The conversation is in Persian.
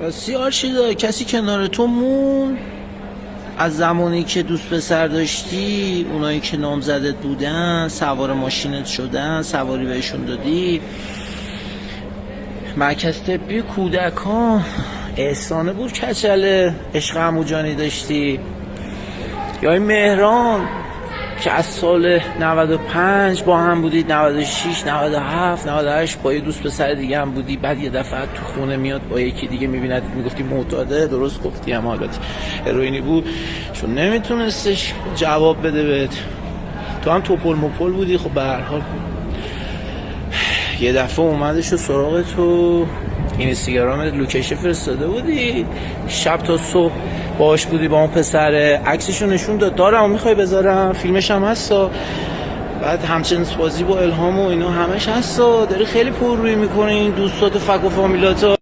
راستی آرشیدا، کسی کنار تو مون از زمانی که دوست پسر داشتی؟ اونایی که نامزدت بودن سوار ماشینت شدن، سواری بهشون دادی؟ مرکز طبی کودکان احسانه بود کچله عشق عمو جانی داشتی؟ یا این مهران که از سال 95 با هم بودید، 96 97 98 با یه دوست پسر دیگه هم بودی، بعد یه دفعه تو خونه میاد با یکی دیگه میبیند، میگفتی معتاده، درست گفتی، هم حالت هروئینی بود چون نمیتونستش جواب بده بهت، تو هم توپل مپل بودی. خب به هر حال یه دفعه اومدش و سراغ تو، اینستاگرامت لوکیشن فرستاده بودی، شب تا صبح باش بودی با اون پسره، عکسشو نشون داد، دارم میخوای بذارم، فیلمش هم هستا، بعد همچنین بازی با الهام و اینا همش هستا، داری خیلی پر روی میکنه این دوستات و فک و فامیلات.